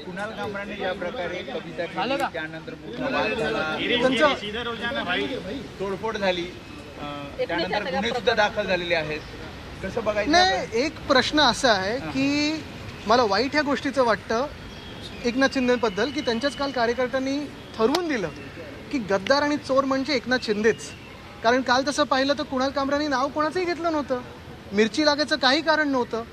कुणाल कामराने या प्रकारे कविता केली, त्यानंतर तोडफोड झाली, त्यानंतर गुन्हे सुद्धा दाखल झालेले आहेत. कसं बघायचं? नाही, एक प्रश्न असा आहे की मला वाईट ह्या गोष्टीचं वाटतं एकनाथ शिंदेबद्दल की त्यांच्याच काल कार्यकर्त्यांनी ठरवून दिलं की गद्दार आणि चोर म्हणजे एकनाथ शिंदेच. कारण काल तसं पाहिलं तर कुणाल कामरानी नाव कोणाचंही घेतलं नव्हतं, मिरची लागायचं काही कारण नव्हतं.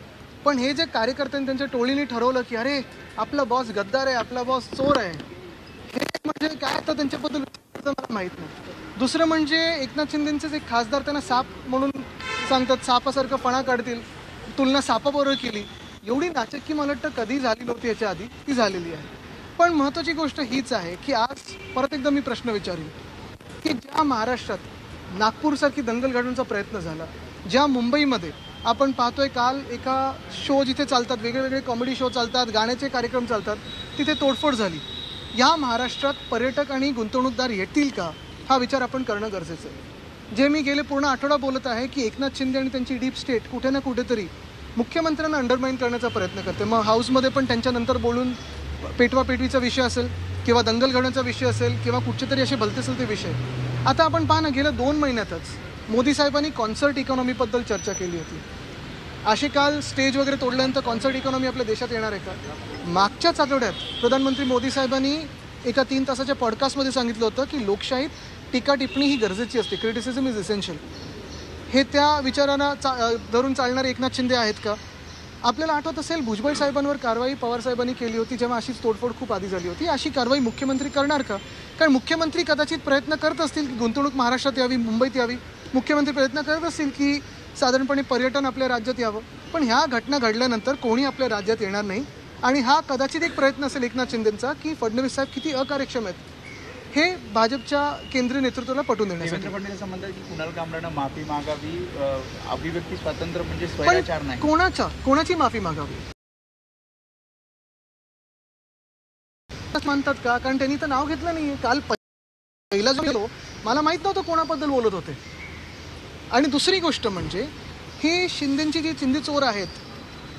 पण हे जे कार्यकर्त्यांनी त्यांच्या टोळीने ठरवलं की अरे आपला बॉस गद्दार आहे, आपला बॉस चोर आहे, हे म्हणजे काय तर त्यांच्याबद्दल मला माहीत नाही. दुसरं म्हणजे एकनाथ शिंदेंचेच एक खासदार त्यांना साप म्हणून सांगतात, सापासारखं पणा काढतील, तुलना सापाबरोबर केली. एवढी नाचक्की मला वाटतं कधी झाली नव्हती याच्या आधी, ती झालेली आहे. पण महत्त्वाची गोष्ट हीच आहे की आज परत एकदा मी प्रश्न विचारेन की ज्या महाराष्ट्रात नागपूरसारखी दंगल घडवण्याचा प्रयत्न झाला, ज्या मुंबईमध्ये आपण पाहतोय काल एका शो जिथे चालतात, वेगवेगळे कॉमेडी शो चालतात, गाण्याचे कार्यक्रम चालतात, तिथे तोडफोड झाली. या महाराष्ट्रात पर्यटक आणि गुंतवणूकदार येतील का हा विचार आपण करणं गरजेचं आहे. जे मी गेले पूर्ण आठवडा बोलत आहे की एकनाथ शिंदे आणि त्यांची डीप स्टेट कुठे ना कुठेतरी मुख्यमंत्र्यांना अंडरमाइन करण्याचा प्रयत्न करते. मग हाऊसमध्ये पण त्यांच्यानंतर बोलून पेटवापेटवीचा विषय असेल किंवा दंगल घडवण्याचा विषय असेल किंवा कुठचे तरी असे भलते विषय. आता आपण पहा ना, गेल्या 2 महिन्यातच मोदी साहेबांनी कॉन्सर्ट इकॉनॉमीबद्दल चर्चा केली होती. असे काल स्टेज वगैरे तोडल्यानंतर कॉन्सर्ट इकॉनॉमी आपल्या देशात येणार आहे का? मागच्याच आठवड्यात प्रधानमंत्री मोदी साहेबांनी एका 3 तासाच्या पॉडकास्टमध्ये सांगितलं होतं की लोकशाहीत टीका टिप्पणी ही गरजेची असते, क्रिटिसिझम इज इसेन्शियल. हे त्या विचारांना धरून चालणारे एकनाथ शिंदे आहेत का? आपल्याला आठवत असेल भुजबळ साहेबांवर कारवाई पवार साहेबांनी केली होती जेव्हा अशीच तोडफोड खूप आधी झाली होती. अशी कारवाई मुख्यमंत्री करणार का? कारण मुख्यमंत्री कदाचित प्रयत्न करत असतील की गुंतवणूक महाराष्ट्रात यावी, मुंबईत यावी. मुख्यमंत्री प्रयत्न करत असतील की साधारणपणे पर्यटन आपल्या राज्यात यावं. पण ह्या घटना घडल्यानंतर कोणी आपल्या राज्यात येणार नाही. आणि हा कदाचित एक प्रयत्न असेल एकनाथ शिंदेंचा की फडणवीस साहेब किती अकार्यक्षम आहेत हे भाजपच्या केंद्रीय नेतृत्वाला पटवून देण्यासाठी. देवेंद्र फडणवीस म्हणतात की कुणाल कामरानं माफी मागावी, अभिव्यक्ती स्वातंत्र्य म्हणजे स्वैराचार नाही. कोणाची माफी मागावी मानतात का? कारण त्यांनी तर नाव घेतलं नाहीये. काल पहिला जो गेलो मला माहीत नव्हतं कोणाबद्दल बोलत होते. आणि दुसरी गोष्ट म्हणजे हे शिंदेंची जी चिंदी चोर आहेत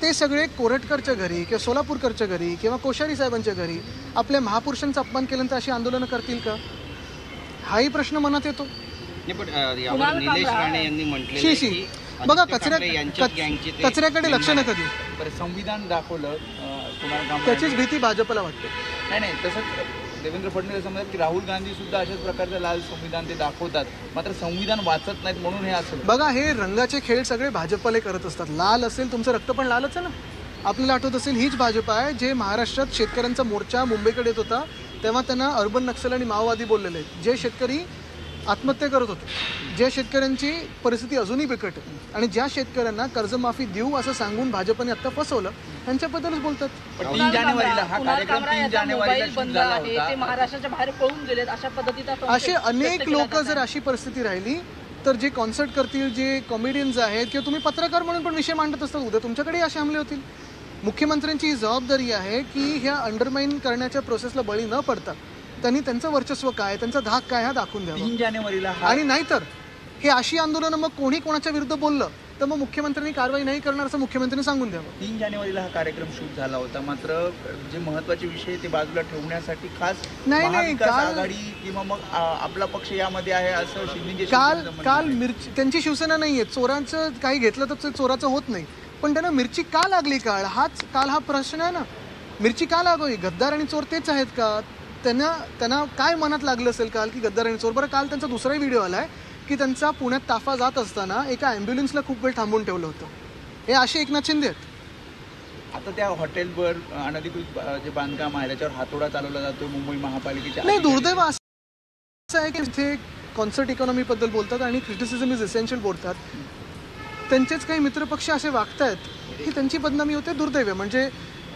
ते सगळे कोरटकरच्या घरी किंवा सोलापूरकरच्या घरी किंवा कोश्यारी साहेबांच्या घरी आपल्या महापुरुषांचा अपमान केल्यानंतर अशी आंदोलनं करतील का? हाही प्रश्न मनात येतो. निलेश राणे यांनी म्हटले बघा कचऱ्याकडे लक्ष नका देऊ. संविधान दाखवलं कुणाल कामरा, त्याचीच भीती भाजपला वाटते. नाही तसंच देवेंद्र फडणवीस असं म्हणतात की राहुल गांधी सुद्धा अशाच प्रकारचं लाल संविधान ते दाखवतात, मात्र संविधान वाचत नाहीत म्हणून हे असेल. बघा हे रंगाचे खेळ सगळे भाजपले करत असतात. लाल असेल तुमचं रक्त पण लालच आहे ना. आपल्याला आठवत असेल हीच भाजप आहे जे महाराष्ट्रात शेतकऱ्यांचा मोर्चा मुंबईकडे येत होता तेव्हा त्यांना अर्बन नक्सल आणि माओवादी बोललेले. जे शेतकरी आत्महत्या करत होते, ज्या शेतकऱ्यांची परिस्थिती अजूनही बिकट आहे आणि ज्या शेतकऱ्यांना कर्जमाफी देऊ असं सांगून भाजपने आता फसवलं त्यांच्याबद्दलच बोलतात. 3 जानेवारीला हा कार्यक्रम 3 जानेवारीला बंद आहे, ते महाराष्ट्राच्या बाहेर पळून गेलेत. अशा पद्धतीचा असे अनेक लोक जर अशी परिस्थिती राहिली तर जे कॉन्सर्ट करतील, जे कॉमेडियन्स आहेत किंवा तुम्ही पत्रकार म्हणून पण विषय मांडत असतात, उद्या तुमच्याकडे असे हमले होतील. मुख्यमंत्र्यांची ही जबाबदारी आहे की ह्या अंडरमाइन करण्याच्या प्रोसेसला बळी न पडता त्यांनी त्यांचं वर्चस्व काय, त्यांचा धाक काय हा दाखवून द्यावा 3 जानेवारीला. आणि नाहीतर हे अशी आंदोलनं मग कोणी कोणाच्या विरुद्ध बोललं तर मग मुख्यमंत्र्यांनी कारवाई नाही करणार असं मुख्यमंत्र्यांनी सांगून द्यावं. 3 जानेवारीला हा कार्यक्रम शूट झाला होता, मात्र जे महत्त्वाचे विषय ते बाजूला ठेवण्यासाठी खास महाविकास आघाडी किंवा मग आपला पक्ष यामध्ये आहे असं शिंदे काल मिरची त्यांची शिवसेना नाहीये. चोरांचं काही घेतलं तर चोराचं होत नाही, पण त्यांना मिरची का लागली काल हा प्रश्न आहे ना. मिरची का लागावी? गद्दार आणि चोर तेच आहेत का? त्यांना काय मनात लागलं असेल काल की गद्दार आणि चोर? बरं काल त्यांचा दुसराही व्हिडिओ आलाय की त्यांचा पुण्यात ताफा जात असताना एका ॲम्ब्युलन्सला खूप वेळ थांबवून ठेवलं होतं. हे असे एकनाथ शिंदे आहेत. आता त्या हॉटेलवर अनधिकृत जे बांधकाम आहे त्याच्यावर हातोडा चालवला जातो मुंबई महापालिकेच्या. नाही, दुर्दैव असं आहे की इथे कॉन्सर्ट इकॉनॉमीबद्दल बोलतात आणि क्रिटिसिझम इज एसेन्शियल बोलतात. त्यांचेच काही मित्रपक्ष असे वागतायत की त्यांची बदनामी होते. दुर्दैव म्हणजे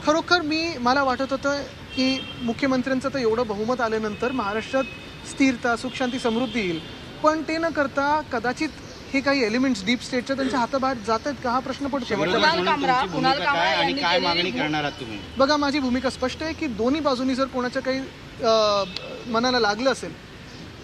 खरोखर मला वाटत होतं की मुख्यमंत्र्यांचं तर एवढं बहुमत आल्यानंतर महाराष्ट्रात स्थिरता, सुखशांती, समृद्धी येईल. पण ते न करता कदाचित हे काही एलिमेंट्स डीप स्टेटच्या त्यांच्या हाताबाहेर जात आहेत का हा प्रश्न पडतो. बघा माझी भूमिका स्पष्ट आहे की दोन्ही बाजूंनी जर कोणाच्या काही मनाला लागलं असेल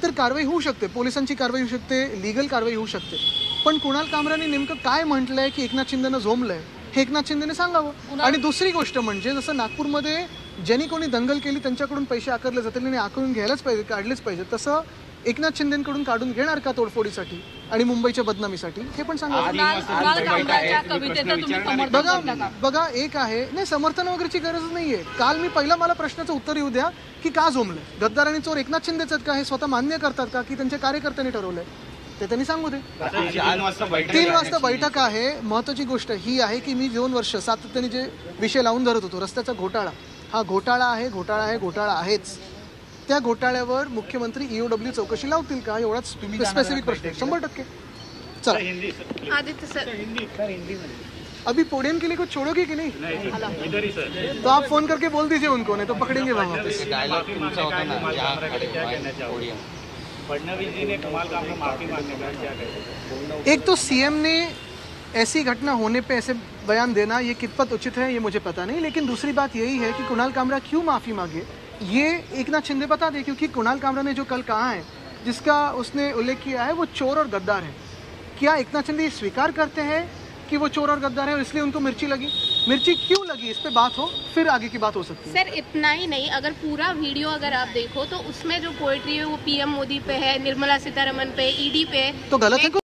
तर कारवाई होऊ शकते, पोलिसांची कारवाई होऊ शकते, लिगल कारवाई होऊ शकते. पण कुणाल कामरानी नेमकं काय म्हटलंय की एकनाथ शिंदेनं झोंबलंय हे एकनाथ शिंदेने सांगावं. आणि दुसरी गोष्ट म्हणजे जसं नागपूरमध्ये ज्यांनी कोणी दंगल केली त्यांच्याकडून पैसे आकारले जातील आणि आकारून घ्यायलाच पाहिजे, काढलेच पाहिजे, तसं एकनाथ शिंदेकडून काढून घेणार का तोडफोडीसाठी आणि मुंबईच्या बदनामीसाठी, हे पण सांगावं. बघा एक आहे, नाही समर्थन वगैरेची गरज नाहीये. काल मी पहिला मला प्रश्नाचं उत्तर येऊ द्या की का झोंबले गद्दार आणि चोर एकनाथ शिंदेच आहेत का, हे स्वतः मान्य करतात का की त्यांच्या कार्यकर्त्यांनी ठरवलंय, ते त्यांनी सांगू दे. 3 वाजता बैठक आहे. महत्वाची गोष्ट ही आहे की मी 2 वर्ष सातत्याने जे विषय लावून धरत होतो, रस्त्याचा घोटाळा, हा घोटाळा आहे, घोटाळा आहे, घोटाळा आहेच. त्या घोटाळ्यावर मुख्यमंत्री EOW चौकशी लावतील का, एवढाच स्पेसिफिक प्रश्न. 100%. चला आदित्य सर, अभी पोडियम के लिए कुछ छोड़ोगे कि नहीं? तो आप फोन करके बोल दीजिए उनको, नहीं तो पकड़ेंगे वहाँ वापस. फडणवीस जी ने कमाल का आपने माफी मांगने का क्या कहें? एक तो CM ने ऐसी घटना होने पे ऐसे बयान देना ये कितपत उचित है ये मुझे पता नहीं, लेकिन दूसरी बात यही है कि कुणाल कामरा क्यों माफ़ी मांगे ये एकनाथ शिंदे बता दे, क्योंकि कुणाल कामरा ने जो कल कहा है, जिसका उसने उल्लेख किया है, वो चोर और गद्दार है. क्या एकनाथ शिंदे ये स्वीकार करते हैं कि वो चोर और गद्दार है और इसलिए उनको मिर्ची लगी? मिर्ची क्यों लगी इस पे बात हो, फिर आगे की बात हो सकती है. सर इतना ही नहीं, अगर पूरा वीडियो अगर आप देखो तो उसमें जो पोएट्री है वो PM मोदी पे है, निर्मला सीतारमन पे, ED पे है. तो गलत है.